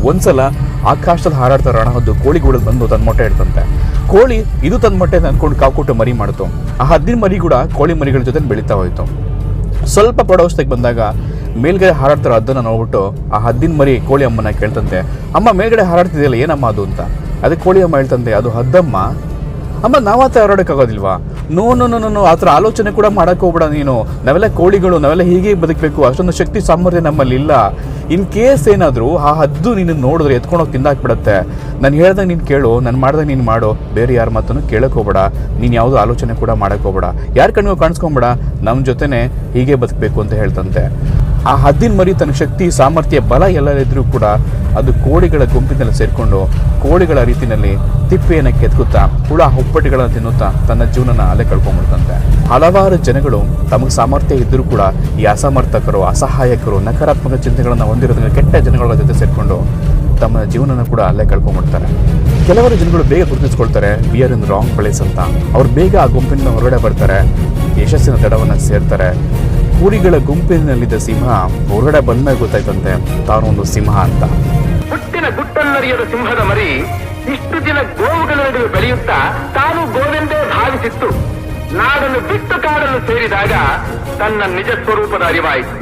ಒಂದ್ಸಲ ಆಕಾಶದಲ್ಲಿ ಹಾರಾಡ್ತಾ ರಣಹದ್ದು ಕೋಳಿಗಳು ಬಂದು ತನ್ನ ಮೊಟ್ಟೆ ಇಡ್ತಂತೆ. ಕೋಳಿ ಇದು ತನ್ನ ಮೊಟ್ಟೆ ಅಂದ್ಕೊಂಡು ಕಾವು ಕೊಟ್ಟು ಮರಿ ಮಾಡ್ತು. ಆ ಹದ್ದಿನ ಮರಿ ಕೂಡ ಕೋಳಿ ಮರಿಗಳ ಜೊತೆ ಬೆಳೀತಾ ಹೋಯ್ತು. ಸ್ವಲ್ಪ ಪ್ರೌಢಾವಸ್ಥೆಗೆ ಬಂದಾಗ ಮೇಲ್ಗಡೆ ಹಾರಾಡ್ತಾರೋ ಹದ್ದನ್ನು ನೋಡ್ಬಿಟ್ಟು ಆ ಹದ್ದಿನ ಮರಿ ಕೋಳಿ ಅಮ್ಮನ ಕೇಳ್ತಂತೆ, ಅಮ್ಮ ಮೇಲ್ಗಡೆ ಹಾರಾಡ್ತಿದೆಯಲ್ಲ ಏನಮ್ಮ ಅದು ಅಂತ. ಅದಕ್ಕೆ ಕೋಳಿ ಅಮ್ಮ ಹೇಳ್ತಂತೆ, ಅದು ಹದ್ದಮ್ಮ. ಅಮ್ಮ ನಾವಾತ ಹಾರಾಡೋಕ್ಕಾಗೋದಿಲ್ವಾ? ನೋ ನೋ ನೋ ನೋ ಆ ಥರ ಆಲೋಚನೆ ಕೂಡ ಮಾಡೋಕೆ ಹೋಗ್ಬೇಡ ನೀನು. ನಾವೆಲ್ಲ ಕೋಳಿಗಳು, ನಾವೆಲ್ಲ ಹೀಗೆ ಬದುಕಬೇಕು, ಅಷ್ಟೊಂದು ಶಕ್ತಿ ಸಾಮರ್ಥ್ಯ ನಮ್ಮಲ್ಲಿ ಇಲ್ಲ. ಇನ್ ಕೇಸ್ ಏನಾದರೂ ಆ ಹದ್ದು ನೀನು ನೋಡಿದ್ರೆ ಎತ್ಕೊಂಡೋಗಿ ತಿಂದಾಕ್ಬಿಡತ್ತೆ. ನಾನು ಹೇಳ್ದಾಗ ನೀನು ಕೇಳು, ನಾನು ಮಾಡ್ದಾಗ ನೀನು ಮಾಡು, ಬೇರೆ ಯಾರ ಮಾತನ್ನು ಕೇಳಕ್ಕೆ ಹೋಗ್ಬೇಡ, ನೀನು ಯಾವುದೋ ಆಲೋಚನೆ ಕೂಡ ಮಾಡೋಕೆ ಹೋಗ್ಬೇಡ, ಯಾರ ಕಣ್ಣಿಗೂ ಕಾಣಿಸ್ಕೊಂಬೇಡ, ನಮ್ಮ ಜೊತೆನೇ ಹೀಗೆ ಬದುಕಬೇಕು ಅಂತ ಹೇಳ್ತಂತೆ. ಆ ಹದ್ದಿನ ಮರಿ ತನ್ನ ಶಕ್ತಿ ಸಾಮರ್ಥ್ಯ ಬಲ ಎಲ್ಲ ಇದ್ರೂ ಕೂಡ ಅದು ಕೋಳಿಗಳ ಗುಂಪಿನಲ್ಲಿ ಸೇರಿಕೊಂಡು ಕೋಳಿಗಳ ರೀತಿಯಲ್ಲಿ ತಿಪ್ಪೆಯನ್ನು ಕೆತ್ಕುತ್ತಾ ಹುಳ ಹುಪ್ಪಟಿಗಳನ್ನು ತಿನ್ನುತ್ತಾ ತನ್ನ ಜೀವನನ ಅಲೆ ಕಳ್ಕೊಂಡ್ಬಿಡ್ತಂತೆ. ಹಲವಾರು ಜನಗಳು ತಮಗೆ ಸಾಮರ್ಥ್ಯ ಇದ್ದರೂ ಕೂಡ ಈ ಅಸಮರ್ಥಕರು, ಅಸಹಾಯಕರು, ನಕಾರಾತ್ಮಕ ಚಿಂತೆಗಳನ್ನು ಹೊಂದಿರೋದನ್ನ ಕೆಟ್ಟ ಜನಗಳ ಜೊತೆ ಸೇರಿಕೊಂಡು ತಮ್ಮ ಜೀವನನ ಕೂಡ ಅಲ್ಲೇ ಕಳ್ಕೊಂಡ್ಬಿಡ್ತಾರೆ. ಕೆಲವರು ಜನಗಳು ಬೇಗ ಗುರುತಿಸ್ಕೊಳ್ತಾರೆ, we are in wrong place ಅಂತ. ಅವ್ರು ಬೇಗ ಆ ಗುಂಪಿನ ಹೊರಗಡೆ ಬರ್ತಾರೆ, ಯಶಸ್ಸಿನ ದಡವನ್ನು ಸೇರ್ತಾರೆ. ಕುರಿಗಳ ಗುಂಪಿನಲ್ಲಿದ್ದ ಸಿಂಹ ಹೊರಗಡೆ ಬಂದಾಗ ಗೊತ್ತಾಯ್ತಂತೆ ತಾನು ಒಂದು ಸಿಂಹ ಅಂತ. ಹುಟ್ಟಿನ ಗುಟ್ಟನ್ನರಿಯದ ಸಿಂಹದ ಮರಿ ಇಷ್ಟು ದಿನ ಗೋವುಗಳ ನಡುವೆ ಬೆಳೆಯುತ್ತಾ ತಾನು ಗೋವೆಂದೇ ಭಾವಿಸಿತ್ತು. ನಾಡನ್ನು ಬಿಟ್ಟು ಕಾಡನ್ನು ಸೇರಿದಾಗ ತನ್ನ ನಿಜ ಸ್ವರೂಪದ ಅರಿವಾಯಿತು.